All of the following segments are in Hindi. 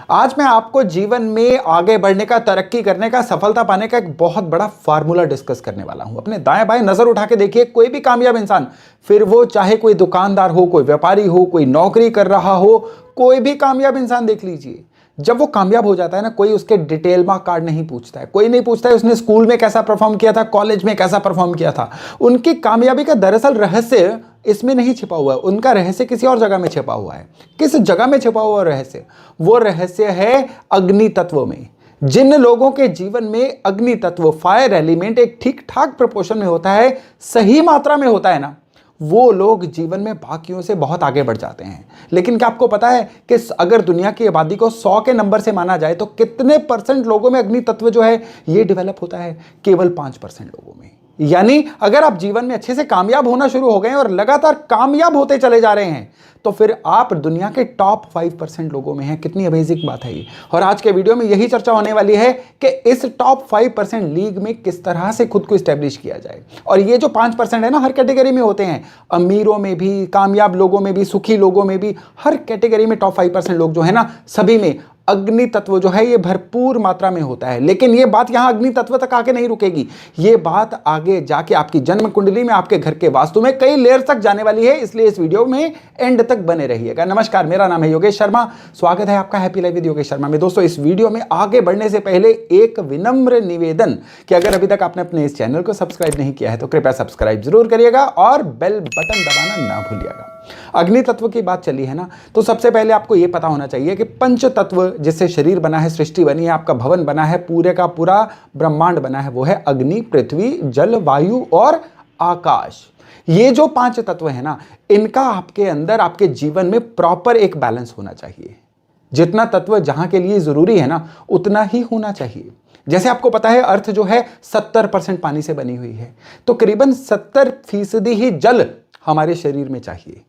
आज मैं आपको जीवन में आगे बढ़ने का, तरक्की करने का, सफलता पाने का एक बहुत बड़ा फार्मूला डिस्कस करने वाला हूं। अपने दाएं बाएं नजर उठा के देखिए, कोई भी कामयाब इंसान, फिर वो चाहे कोई दुकानदार हो, कोई व्यापारी हो, कोई नौकरी कर रहा हो, कोई भी कामयाब इंसान देख लीजिए, जब वो कामयाब हो जाता है ना, कोई उसके डिटेल मार्क कार्ड नहीं पूछता है, कोई नहीं पूछता है उसने स्कूल में कैसा परफॉर्म किया था, कॉलेज में कैसा परफॉर्म किया था। उनकी कामयाबी का दरअसल रहस्य इसमें नहीं छिपा हुआ है, उनका रहस्य किसी और जगह में छिपा हुआ है। किस जगह में छिपा हुआ रहस्य? वो रहस्य है अग्नि तत्व में। जिन लोगों के जीवन में अग्नि तत्व, फायर एलिमेंट एक ठीक ठाक प्रोपोर्शन में होता है, सही मात्रा में होता है ना, वो लोग जीवन में बाकियों से बहुत आगे बढ़ जाते हैं। लेकिन क्या आपको पता है कि अगर दुनिया की आबादी को 100 के नंबर से माना जाए तो कितने परसेंट लोगों में अग्नि तत्व जो है ये डेवलप होता है? केवल 5% लोगों में। यानी अगर आप जीवन में अच्छे से कामयाब होना शुरू हो गए और लगातार कामयाब होते चले जा रहे हैं तो फिर आप दुनिया के टॉप 5% लोगों में हैं। कितनी अमेजिंग बात है ये। और आज के वीडियो में यही चर्चा होने वाली है कि इस टॉप 5% लीग में किस तरह से खुद को स्टैब्लिश किया जाए। और ये जो 5% है ना, हर कैटेगरी में होते हैं, अमीरों में भी, कामयाब लोगों में भी, सुखी लोगों में भी, हर कैटेगरी में टॉप 5% लोग जो है ना, सभी में अग्नि तत्व जो है ये भरपूर मात्रा में होता है। लेकिन ये बात यहां अग्नि तत्व तक आके नहीं रुकेगी, ये बात आगे जाके आपकी जन्म कुंडली में, आपके घर के वास्तु में कई लेयर तक जाने वाली है। इसलिए इस वीडियो में एंड तक बने रहिएगा। नमस्कार, मेरा नाम है योगेश शर्मा, स्वागत है आपका happy life with Yogesh Sharma में। दोस्तों, इस वीडियो में आगे बढ़ने से पहले एक विनम्र निवेदन कि अगर अभी तक आपने अपने इस चैनल को सब्सक्राइब नहीं किया है तो कृपया सब्सक्राइब जरूर करिएगा और बेल बटन दबाना ना भूलिएगा। अग्नि तत्व की बात चली है ना, तो सबसे पहले आपको यह पता होना चाहिए कि पंच तत्व जिससे शरीर बना है, सृष्टि बनी है, आपका भवन बना है, पूरे का पूरा ब्रह्मांड बना है, वो है अग्नि, पृथ्वी, जल, वायु और आकाश। ये जो 5 तत्व है ना, इनका आपके अंदर, आपके जीवन में प्रॉपर एक बैलेंस होना चाहिए। जितना तत्व जहां के लिए जरूरी है ना, उतना ही होना चाहिए। जैसे आपको पता है, अर्थ जो है 70% पानी से बनी हुई है, तो करीबन 70% ही जल हमारे शरीर में चाहिए।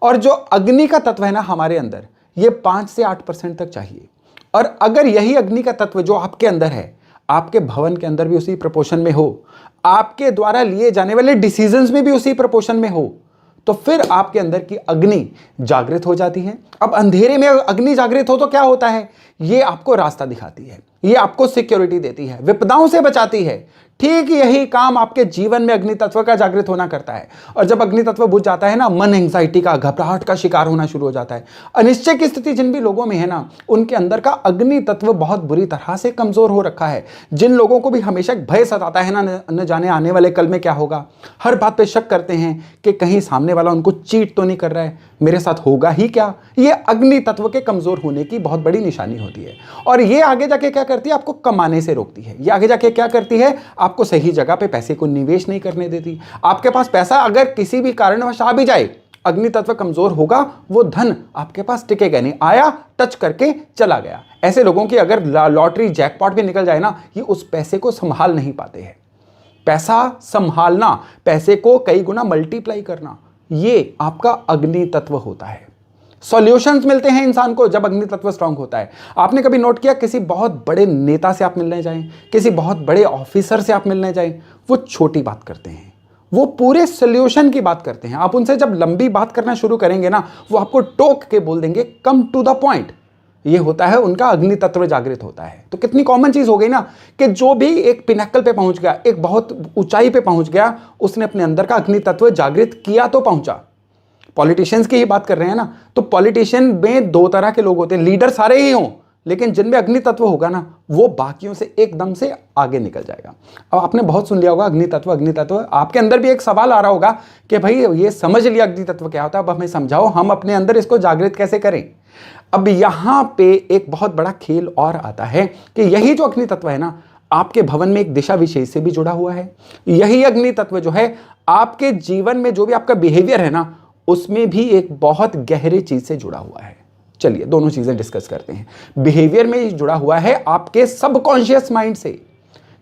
और जो अग्नि का तत्व है ना हमारे अंदर, ये 5 से 8% तक चाहिए। और अगर यही अग्नि का तत्व जो आपके अंदर है, आपके भवन के अंदर भी उसी प्रपोर्शन में हो, आपके द्वारा लिए जाने वाले डिसीजंस में भी उसी प्रपोर्शन में हो, तो फिर आपके अंदर की अग्नि जागृत हो जाती है। अब अंधेरे में अग्नि जागृत हो तो क्या होता है? ये आपको रास्ता दिखाती है, ये आपको सिक्योरिटी देती है, विपदाओं से बचाती है। ठीक यही काम आपके जीवन में अग्नि तत्व का जागृत होना करता है। और जब अग्नि तत्व बुझ जाता है ना, मन एंजाइटी का, घबराहट का शिकार होना शुरू हो जाता है। अनिश्चय की स्थिति जिन भी लोगों में है ना, उनके अंदर का अग्नि तत्व बहुत बुरी तरह से कमजोर हो रखा है। जिन लोगों को भी हमेशा भय सताता है ना, न जाने आने वाले कल में क्या होगा, हर बात पे शक करते हैं कि कहीं सामने वाला उनको चीट तो नहीं कर रहा है, मेरे साथ होगा ही क्या, ये अग्नि तत्व के कमजोर होने की बहुत बड़ी निशानी होती है। और ये आगे जाके क्या करती है? आपको कमाने से रोकती है। ये आगे जाके क्या करती है? आपको सही जगह पे पैसे को निवेश नहीं करने देती। आपके पास पैसा अगर किसी भी कारणवश आ भी जाए, अग्नि तत्व कमजोर होगा, वो धन आपके पास टिकेगा नहीं, आया, टच करके चला गया। ऐसे लोगों की अगर लॉटरी जैकपॉट भी निकल जाए ना, ये उस पैसे को संभाल नहीं पाते हैं। पैसा संभालना, पैसे को कई गुना मल्टीप्लाई करना, ये आपका अग्नि तत्व होता है। सॉल्यूशंस मिलते हैं इंसान को जब अग्नि तत्व स्ट्रांग होता है। आपने कभी नोट किया, किसी बहुत बड़े नेता से आप मिलने जाएं, किसी बहुत बड़े ऑफिसर से आप मिलने जाएं, वो छोटी बात करते हैं, वो पूरे सॉल्यूशन की बात करते हैं। आप उनसे जब लंबी बात करना शुरू करेंगे ना, वो आपको टोक के बोल देंगे, कम टू द पॉइंट। ये होता है उनका अग्नि तत्व जागृत होता है। तो कितनी कॉमन चीज हो गई ना कि जो भी एक पिनक्कल पे पहुंच गया, एक बहुत ऊंचाई पे पहुंच गया, उसने अपने अंदर का अग्नि तत्व जागृत किया तो पहुंचा। पॉलिटिशियंस की ही बात कर रहे हैं ना, तो पॉलिटिशियन में 2 तरह के लोग होते हैं। लीडर सारे ही हों, लेकिन जिनमें अग्नि तत्व होगा ना, वो बाकियों से एकदम से आगे निकल जाएगा। अब आपने बहुत सुन लिया होगा अग्नि तत्व, अग्नि तत्व। आपके अंदर भी एक सवाल आ रहा होगा कि भाई ये समझ लिया अग्नि तत्व क्या होता है, अब हमें समझाओ, हम अपने अंदर इसको जागृत कैसे करें। अब यहां पे एक बहुत बड़ा खेल और आता है कि यही जो अग्नि तत्व है ना, आपके भवन में एक दिशा विशेष से भी जुड़ा हुआ है। यही अग्नि तत्व जो है आपके जीवन में जो भी आपका बिहेवियर है ना, उसमें भी एक बहुत गहरी चीज से जुड़ा हुआ है। चलिए दोनों चीजें डिस्कस करते हैं। बिहेवियर में जुड़ा हुआ है आपके सबकॉन्शियस माइंड से।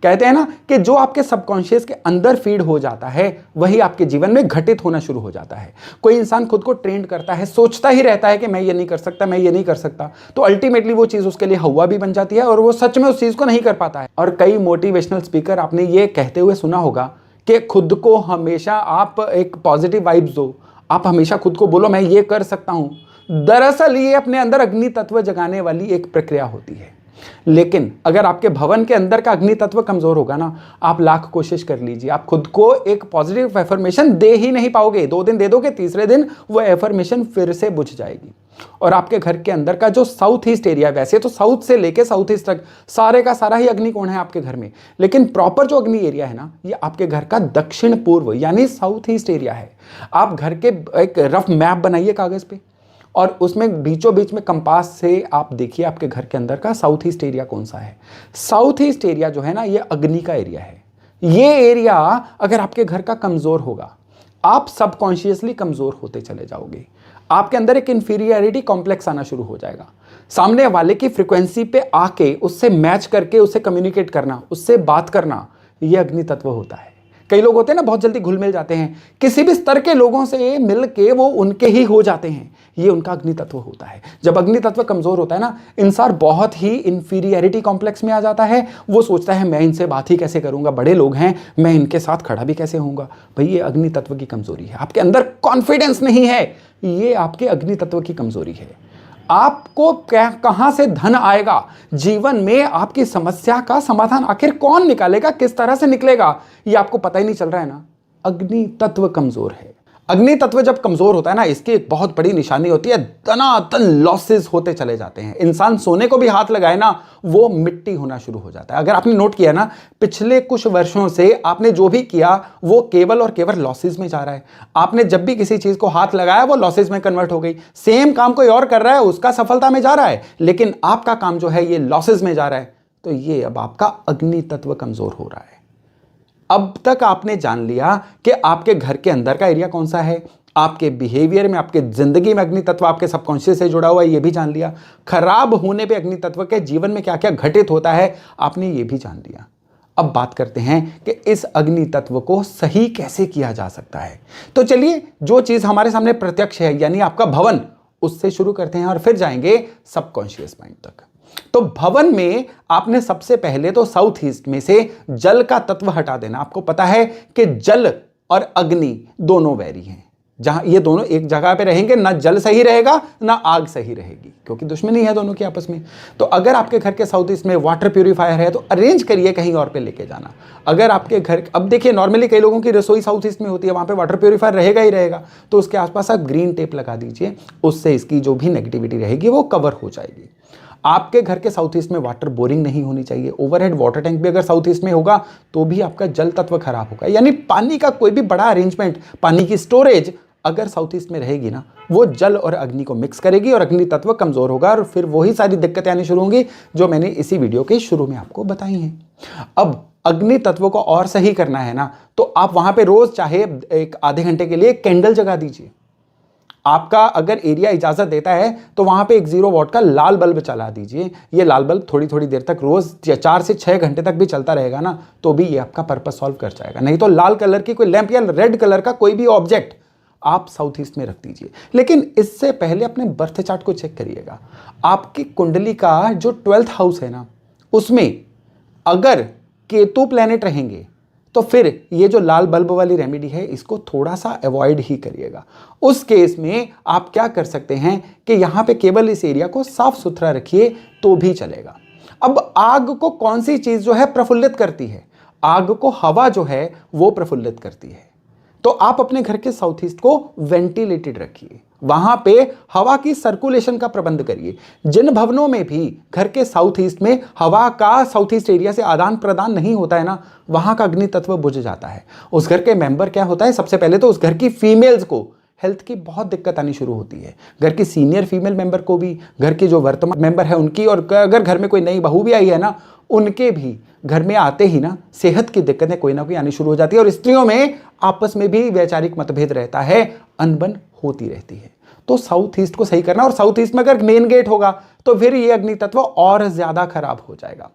कहते हैं ना कि जो आपके सबकॉन्शियस के अंदर फीड हो जाता है, वही आपके जीवन में घटित होना शुरू हो जाता है। कोई इंसान खुद को ट्रेंड करता है, सोचता ही रहता है कि मैं ये नहीं कर सकता, मैं ये नहीं कर सकता, तो अल्टीमेटली वो चीज उसके लिए हवा भी बन जाती है और वो सच में उस चीज को नहीं कर पाता है। और कई मोटिवेशनल स्पीकर आपने ये कहते हुए सुना होगा कि खुद को हमेशा आप एक पॉजिटिव वाइब्स दो, आप हमेशा खुद को बोलो मैं ये कर सकता हूं, दरअसल ये अपने अंदर अग्नि तत्व जगाने वाली एक प्रक्रिया होती है। लेकिन अगर आपके भवन के अंदर का अग्नि तत्व कमजोर होगा ना, आप लाख कोशिश कर लीजिए, आप खुद को एक पॉजिटिव एफर्मेशन दे ही नहीं पाओगे। 2 दिन दे दोगे, तीसरे दिन वो एफर्मेशन फिर से बुझ जाएगी। और आपके घर के अंदर का जो साउथ ईस्ट एरिया, वैसे तो साउथ से लेके साउथ ईस्ट तक सारे का सारा ही अग्निकोण है आपके घर में, लेकिन प्रॉपर जो अग्नि एरिया है ना, ये आपके घर का दक्षिण पूर्व यानी साउथ ईस्ट एरिया है। आप घर के एक रफ मैप बनाइए कागज पे, और उसमें बीचों बीच में कंपास से आप देखिए आपके घर के अंदर का साउथ ईस्ट एरिया कौन सा है। साउथ ईस्ट एरिया जो है ना, ये अग्नि का एरिया है। ये एरिया अगर आपके घर का कमजोर होगा, आप सबकॉन्शियसली कमजोर होते चले जाओगे। आपके अंदर एक इंफीरियरिटी कॉम्प्लेक्स आना शुरू हो जाएगा। सामने वाले की फ्रीक्वेंसी पे आके उससे मैच करके उससे कम्युनिकेट करना, उससे बात करना, ये अग्नि तत्व होता है। कई लोग होते हैं ना, बहुत जल्दी घुल मिल जाते हैं, किसी भी स्तर के लोगों से मिल के वो उनके ही हो जाते हैं, ये उनका अग्नि तत्व होता है। जब अग्नि तत्व कमजोर होता है ना, इंसान बहुत ही इंफीरियरिटी कॉम्प्लेक्स में आ जाता है। वो सोचता है मैं इनसे बात ही कैसे करूंगा, बड़े लोग हैं, मैं इनके साथ खड़ा भी कैसे होऊंगा। भाई ये अग्नि तत्व की कमजोरी है। आपके अंदर कॉन्फिडेंस नहीं है, ये आपके अग्नि तत्व की कमजोरी है। आपको कहां से धन आएगा, जीवन में आपकी समस्या का समाधान आखिर कौन निकालेगा, किस तरह से निकलेगा, ये आपको पता ही नहीं चल रहा है ना, अग्नि तत्व कमजोर है। अग्नि तत्व जब कमजोर होता है ना, इसकी एक बहुत बड़ी निशानी होती है, दनादन लॉसेस होते चले जाते हैं। इंसान सोने को भी हाथ लगाए ना, वो मिट्टी होना शुरू हो जाता है। अगर आपने नोट किया ना, पिछले कुछ वर्षों से आपने जो भी किया वो केवल और केवल लॉसेस में जा रहा है। आपने जब भी किसी चीज को हाथ लगाया वो लॉसेस में कन्वर्ट हो गई। सेम काम कोई और कर रहा है, उसका सफलता में जा रहा है, लेकिन आपका काम जो है ये लॉसेस में जा रहा है। तो ये अब आपका अग्नि तत्व कमजोर हो रहा है। अब तक आपने जान लिया कि आपके घर के अंदर का एरिया कौन सा है, आपके बिहेवियर में, आपके जिंदगी में अग्नि तत्व आपके सबकॉन्शियस से जुड़ा हुआ है, ये भी जान लिया। खराब होने पे अग्नि तत्व के जीवन में क्या क्या घटित होता है, आपने ये भी जान लिया। अब बात करते हैं कि इस अग्नि तत्व को सही कैसे किया जा सकता है। तो चलिए, जो चीज हमारे सामने प्रत्यक्ष है यानी आपका भवन, उससे शुरू करते हैं और फिर जाएंगे सबकॉन्शियस माइंड तक। तो भवन में आपने सबसे पहले तो साउथ ईस्ट में से जल का तत्व हटा देना। आपको पता है कि जल और अग्नि दोनों वैरी हैं। जहां ये दोनों एक जगह पे रहेंगे, ना जल सही रहेगा ना आग सही रहेगी, क्योंकि दुश्मनी है दोनों की आपस में। तो अगर आपके घर के साउथ ईस्ट में वाटर प्यूरिफायर है तो अरेंज करिए कहीं और पे लेके जाना। अगर आपके घर, अब देखिए नॉर्मली कई लोगों की रसोई साउथ ईस्ट में होती है, वहां पे वाटर प्यूरिफायर रहेगा ही रहेगा, तो उसके आसपास आप ग्रीन टेप लगा दीजिए, उससे इसकी जो भी नेगेटिविटी रहेगी वो कवर हो जाएगी। आपके घर के साउथ ईस्ट में वाटर बोरिंग नहीं होनी चाहिए। ओवरहेड वाटर टैंक भी अगर साउथ ईस्ट में होगा तो भी आपका जल तत्व खराब होगा। यानी पानी का कोई भी बड़ा अरेंजमेंट, पानी की स्टोरेज अगर साउथ ईस्ट में रहेगी ना, वो जल और अग्नि को मिक्स करेगी और अग्नि तत्व कमजोर होगा, और फिर वही सारी दिक्कतें आनी शुरू होंगी जो मैंने इसी वीडियो के शुरू में आपको बताई हैं। अब अग्नि तत्व को और सही करना है ना, तो आप वहां पे रोज चाहे एक आधे घंटे के लिए कैंडल जगा दीजिए। आपका अगर एरिया इजाजत देता है तो वहां पे एक 0 वॉट का लाल बल्ब चला दीजिए। ये लाल बल्ब थोड़ी थोड़ी देर तक रोज 4 से 6 घंटे तक भी चलता रहेगा ना, तो भी ये आपका पर्पस सॉल्व कर जाएगा। नहीं तो लाल कलर की कोई लैंप या रेड कलर का कोई भी ऑब्जेक्ट आप साउथ ईस्ट में रख दीजिए। लेकिन इससे पहले अपने बर्थ चार्ट को चेक करिएगा। आपकी कुंडली का जो 12th हाउस है ना, उसमें अगर केतु प्लैनेट रहेंगे तो फिर ये जो लाल बल्ब वाली रेमेडी है इसको थोड़ा सा अवॉइड ही करिएगा। उस केस में आप क्या कर सकते हैं कि यहां पे केवल इस एरिया को साफ सुथरा रखिए तो भी चलेगा। अब आग को कौन सी चीज जो है प्रफुल्लित करती है? आग को हवा जो है वो प्रफुल्लित करती है। तो आप अपने घर के साउथ ईस्ट को वेंटिलेटेड रखिए, वहां पे हवा की सर्कुलेशन का प्रबंध करिए। जिन भवनों में भी घर के साउथ ईस्ट में हवा का साउथ ईस्ट एरिया से आदान प्रदान नहीं होता है ना, वहां का अग्नि तत्व बुझ जाता है। उस घर के मेंबर क्या होता है, सबसे पहले तो उस घर की फीमेल्स को हेल्थ की बहुत दिक्कत आनी शुरू होती है। घर की सीनियर फीमेल मेंबर को भी, घर के जो वर्तमान मेंबर है उनकी, और अगर घर में कोई नई बहू भी आई है ना, उनके भी घर में आते ही ना सेहत की दिक्कतें कोई ना कोई आनी शुरू हो जाती है। और स्त्रियों में आपस में भी वैचारिक मतभेद रहता है, अनबन होती रहती है। तो साउथ ईस्ट को सही करना, और साउथ ईस्ट में अगर मेन गेट होगा तो फिर ये अग्नि तत्व और ज्यादा खराब हो जाएगा।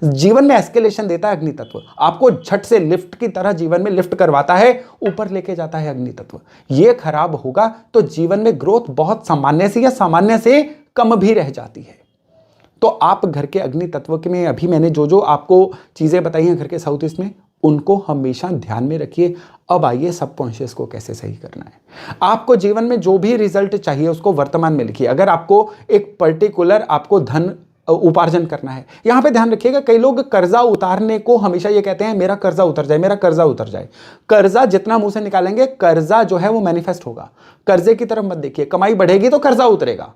जीवन में एस्केलेशन देता है अग्नि तत्व, आपको झट से लिफ्ट की तरह जीवन में लिफ्ट करवाता है, ऊपर लेके जाता है अग्नि तत्व। ये खराब होगा तो जीवन में ग्रोथ बहुत सामान्य से या सामान्य से कम भी रह जाती है। तो आप घर के अग्नि तत्व के में अभी मैंने जो जो आपको चीजें बताई हैं घर के साउथ ईस्ट में, उनको हमेशा ध्यान में रखिए। अब आइए सबकॉन्शियस को कैसे सही करना है। आपको जीवन में जो भी रिजल्ट चाहिए उसको वर्तमान में लिखिए। अगर आपको एक पर्टिकुलर आपको धन उपार्जन करना है, यहां पे ध्यान रखिएगा, कई लोग कर्जा उतारने को हमेशा ये कहते हैं मेरा कर्जा उतर जाए, मेरा कर्जा उतर जाए। कर्जा जितना मुंह से निकालेंगे कर्जा जो है वो मैनिफेस्ट होगा। कर्जे की तरफ मत देखिए, कमाई बढ़ेगी तो कर्जा उतरेगा।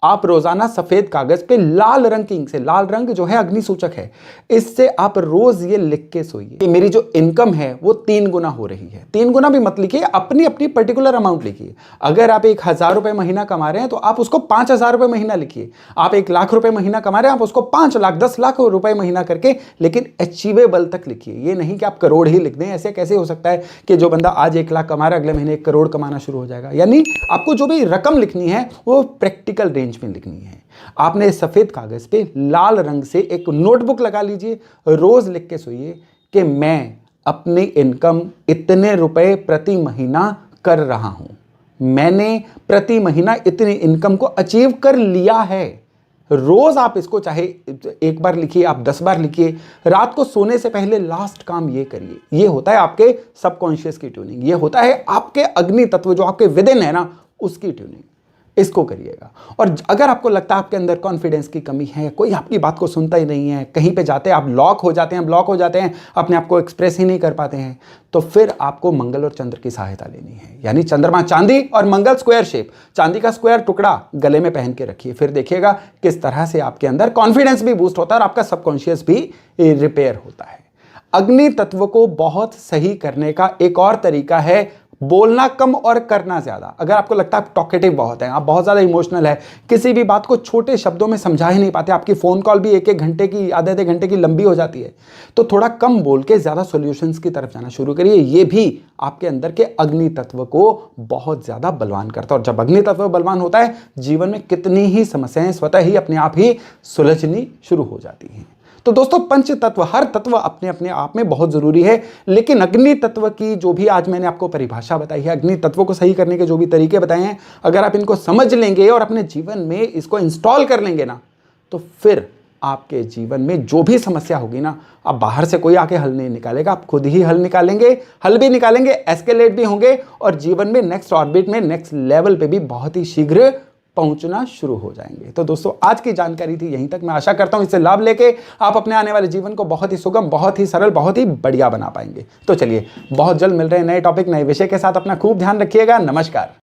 आप रोजाना सफेद कागज पे लाल रंग की इंक से, लाल रंग जो है अग्नि सूचक है, इससे आप रोज ये लिख के सोइए कि मेरी जो इनकम है वो 3 गुना हो रही है। 3 गुना भी मत लिखिए, अपनी अपनी पर्टिकुलर अमाउंट लिखिए। अगर आप 1,000 रुपए महीना कमा रहे हैं तो आप उसको 5,000 रुपए महीना लिखिए। आप 1,00,000 रुपए महीना कमा रहे हैं, आप उसको 5 लाख 10 लाख रुपए महीना करके, लेकिन अचीवेबल तक लिखिए। ये नहीं कि आप करोड़ ही लिख दें। ऐसे कैसे हो सकता है कि जो बंदा आज 1 लाख कमा रहा है अगले महीने 1 करोड़ कमाना शुरू हो जाएगा। यानी आपको जो भी रकम लिखनी है वो प्रैक्टिकल रेंज में लिखनी है। आपने सफेद कागज पे लाल रंग से एक नोटबुक लगा लीजिए, रोज लिख के सोइए कि मैं अपनी इनकम इतने रुपए प्रति महीना कर रहा हूं, मैंने प्रति महीना इतनी इनकम को अचीव कर लिया है। रोज आप इसको चाहे 1 बार लिखिए, आप 10 बार लिखिए। रात को सोने से पहले लास्ट काम ये करिए। ये होता है आपके सबकॉन्शियस की ट्यूनिंग, ये होता है आपके अग्नि तत्व जो आपके विदिन है ना, उसकी ट्यूनिंग। इसको करिएगा। और अगर आपको लगता है आपके अंदर कॉन्फिडेंस की कमी है, कोई आपकी बात को सुनता ही नहीं है, कहीं पे जाते हैं आप लॉक हो जाते हैं, ब्लॉक हो जाते हैं, अपने आप को एक्सप्रेस ही नहीं कर पाते हैं, तो फिर आपको मंगल और चंद्र की सहायता लेनी है। यानी चंद्रमा चांदी और मंगल स्क्वायर शेप, चांदी का स्क्वायर टुकड़ा गले में पहन के रखिए। फिर देखिएगा किस तरह से आपके अंदर कॉन्फिडेंस भी बूस्ट होता है और आपका सबकॉन्शियस भी रिपेयर होता है। अग्नि तत्व को बहुत सही करने का एक और तरीका है बोलना कम और करना ज्यादा। अगर आपको लगता है आप टॉकेटिव बहुत हैं, आप बहुत ज्यादा इमोशनल है, किसी भी बात को छोटे शब्दों में समझा ही नहीं पाते, आपकी फोन कॉल भी 1-1 घंटे की, आधे-आधे घंटे की लंबी हो जाती है, तो थोड़ा कम बोल के ज्यादा सॉल्यूशंस की तरफ जाना शुरू करिए। ये भी आपके अंदर के अग्नि तत्व को बहुत ज्यादा बलवान करता है। और जब अग्नि तत्व बलवान होता है, जीवन में कितनी ही समस्याएं स्वतः ही अपने आप ही सुलझनी शुरू हो जाती हैं। तो दोस्तों, पंच तत्व, हर तत्व अपने अपने आप में बहुत जरूरी है, लेकिन अग्नि तत्व की जो भी आज मैंने आपको परिभाषा बताई है, अग्नि तत्व को सही करने के जो भी तरीके बताए हैं, अगर आप इनको समझ लेंगे और अपने जीवन में इसको इंस्टॉल कर लेंगे ना, तो फिर आपके जीवन में जो भी समस्या होगी ना, आप बाहर से कोई आके हल नहीं निकालेगा, आप खुद ही हल निकालेंगे, हल भी निकालेंगे, एस्केलेट भी होंगे और जीवन में नेक्स्ट ऑर्बिट में, नेक्स्ट लेवल पे भी बहुत ही शीघ्र पहुंचना शुरू हो जाएंगे। तो दोस्तों, आज की जानकारी थी यहीं तक। मैं आशा करता हूं इससे लाभ लेके आप अपने आने वाले जीवन को बहुत ही सुगम, बहुत ही सरल, बहुत ही बढ़िया बना पाएंगे। तो चलिए, बहुत जल्द मिल रहे हैं नए टॉपिक, नए विषय के साथ। अपना खूब ध्यान रखिएगा। नमस्कार।